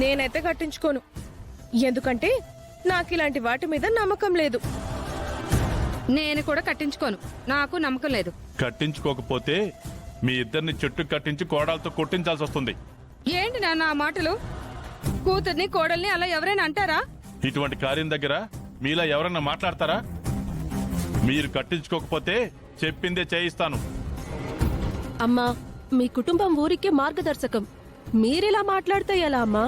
నేనైతే కట్టించుకోను. ఎందుకంటే నాకు ఇలాంటి వాటి మీద నమ్మకం లేదు. నేను కూడా కట్టించుకోను, నాకు నమ్మకం లేదు. కట్టించుకోకపోతే మీ ఇద్దరిని చెట్టు కట్టించి కోడలతో కొట్టించాల్సి వస్తుంది. ఏంటి నాన్న ఆ మాటలు? కూతుర్ని కోడల్ని అలా ఎవరైనా అంటారా? ఇటువంటి కార్యం దగ్గర మీలా ఎవరన్నా మాట్లాడతారా? మీరు కట్టించుకోకపోతే చెప్పిందే చేయిస్తాను. అమ్మా, మీ కుటుంబం ఊరికే మార్గదర్శకం. మీరిలా మాట్లాడితే ఎలా అమ్మా?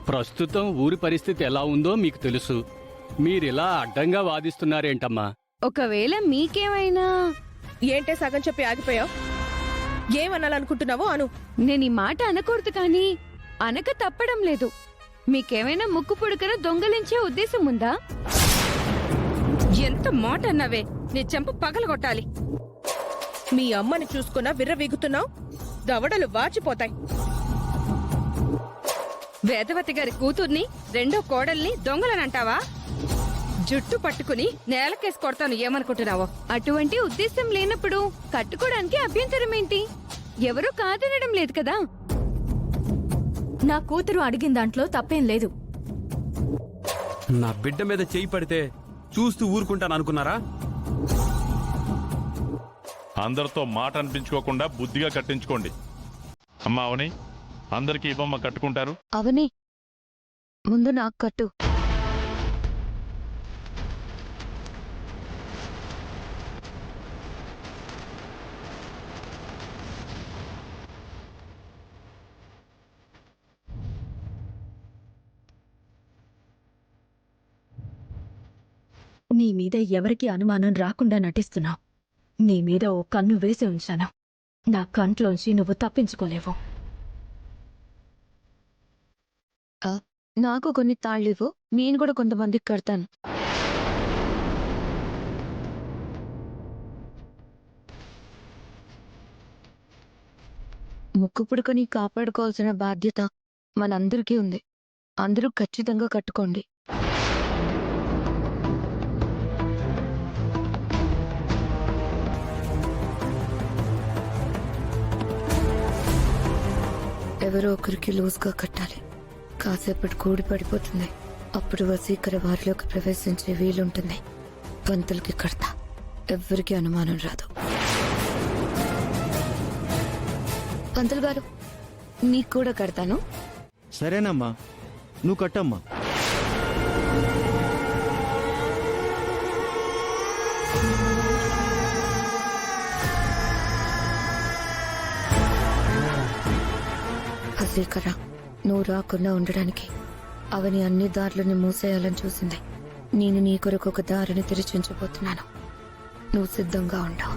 ప్రస్తుతం ఊరి పరిస్థితి ఎలా ఉందో మీకు తెలుసు. మీరిలా అడ్డంగా వాదిస్తున్నారేంటమ్మా? ఒకవేళ మీకేమైనా ఏంటే సగం చెప్పి ఆగిపోయావు? ఏమనాలనుకుంటున్నావో అను. నేను ఈ మాట అనకూడదు కానీ అనక తప్పడం లేదు. మీకేమైనా ముక్కు పుడకన దొంగలించే ఉద్దేశం ఉందా? ఎంత మాట అన్నావే, నీ చెంప పగలగొట్టాలి. మీ అమ్మని చూసుకున్నా విర్రవీగుతున్నావు, దవడలు వాచిపోతాయి. వేదవతి గారి కూతుర్ని రెండో కోడల్ని దొంగలనంటావా? జుట్టు పట్టుకుని నేలకేసి కొడతాను, ఏమనుకుంటున్నావో? అటువంటి ఉద్దేశం లేనప్పుడు కట్టుకోవడానికి అభ్యంతరం ఏంటి? ఎవరూ కాదనడం లేదు కదా. నా కూతురు అడిగిన దాంట్లో తప్పేం లేదు. నా బిడ్డ మీద చేయి పడితే చూస్తూ ఊరుకుంటాను అనుకున్నారా? అందరితో మాట అనిపించుకోకుండా బుద్ధిగా కట్టించుకోండి. అమ్మా అవని, అందరికీ ఇవ్వమ్మ కట్టుకుంటారు. అవని, ముందు నాకు కట్టు. నీ మీద ఎవరికి అనుమానం రాకుండా నటిస్తున్నావు. నీ మీద ఓ కన్ను వేసి ఉంచాను. నా కంట్లోంచి నువ్వు తప్పించుకోలేవు. నాకు కొన్ని తాళ్ళివ్వు, నేను కూడా కొంతమందికి కడతాను. ముక్కు పుడుకొని కాపాడుకోవాల్సిన బాధ్యత మనందరికీ ఉంది. అందరూ ఖచ్చితంగా కట్టుకోండి. ఎవరో ఒకరికి లూజ్గా కట్టాలి. కాసేపటి కూడి పడిపోతుంది. అప్పుడు వసీకర వారిలోకి ప్రవేశించే వీలుంటుంది. పంతులకి కడతా, ఎవ్వరికి అనుమానం రాదు. పంతులు గారు, నీకు కూడా కడతాను. సరేనమ్మా, నువ్వు కట్టమ్మా. వసీకర, నువ్వు రాకుండా ఉండడానికి అవని అన్ని దారులని మూసేయాలని చూసింది. నేను నీ కొరకు ఒక దారిని తెరిచించబోతున్నాను. నువ్వు సిద్ధంగా ఉండవు.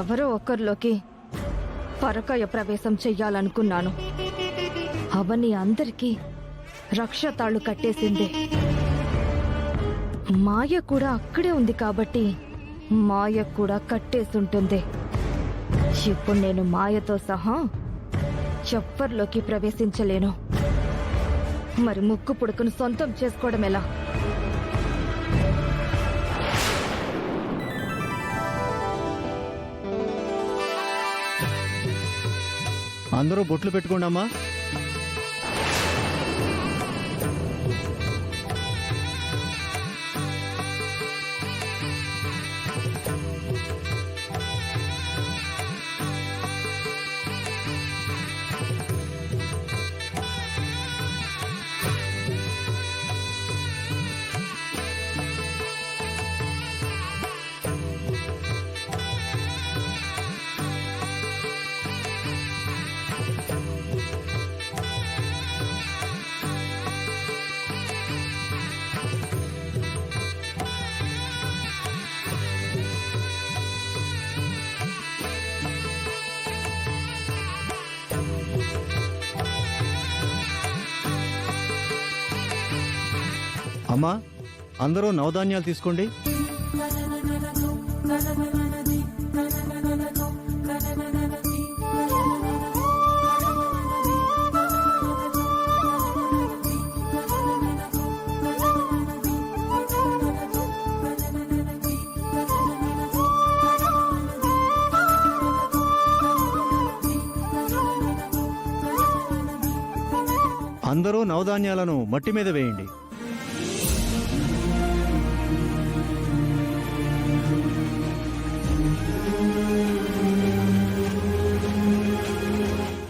ఎవరో ఒకరిలోకి పరకాయ ప్రవేశం చెయ్యాలనుకున్నాను. అవని అందరికీ రక్షతాళ్ళు కట్టేసింది. మాయ కూడా అక్కడే ఉంది కాబట్టి మాయ కూడా కట్టేసుంటుంది. ఇప్పుడు నేను మాయతో సహా ఎవ్వరిలోకి ప్రవేశించలేను. మరి ముక్కు పుడుకును సొంతం చేసుకోవడం ఎలా? అందరూ బొట్లు పెట్టుకోండమ్మా. అమ్మా, అందరూ నవధాన్యాలు తీసుకోండి. అందరూ నవధాన్యాలను మట్టి మీద వేయండి.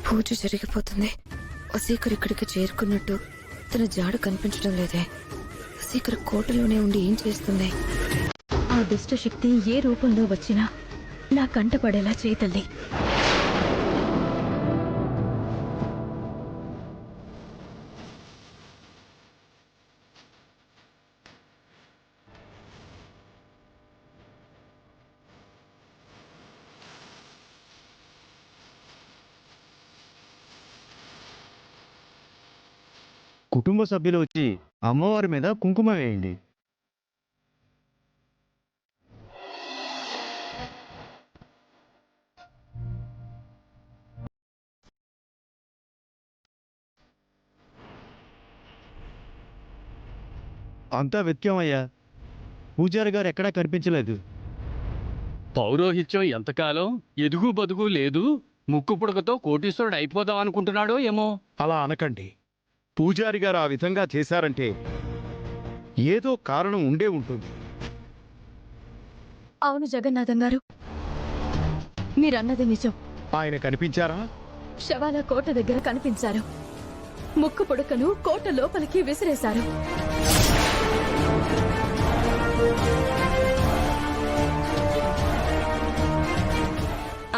పూజ జరిగిపోతుంది. వసీకర్ ఇక్కడికి చేరుకున్నట్టు తన జాడ కనిపించడం లేదే. వసీకర్ కోటలోనే ఉండి ఏం చేస్తుంది? ఆ దుష్టశక్తి ఏ రూపంలో వచ్చినా నా కంట పడేలా చేయి తల్లి. కుటుంబ సభ్యులు వచ్చి అమ్మవారి మీద కుంకుమ వేయండి. అంతా వెతికామయ్యా, పూజారి గారు ఎక్కడా కనిపించలేదు. పౌరోహిత్యం ఎంతకాలం ఎదుగు బదుగు లేదు, ముక్కు పుడకతో కోటీశ్వరుడు అయిపోదాం అనుకుంటున్నాడో ఏమో. అలా అనకండి. పూజారి గారు ఆ విధంగా చేశారంటే ఏదో కారణం ఉండే ఉంటుంది. అవును జగన్నాథం గారు, మీరన్నది నిజం. ఆయన కనిపించారా? శవాల కోట దగ్గర కనిపించారు. ముక్కు పుడకను కోట లోపలికి విసిరేశారు.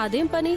అదేం పని?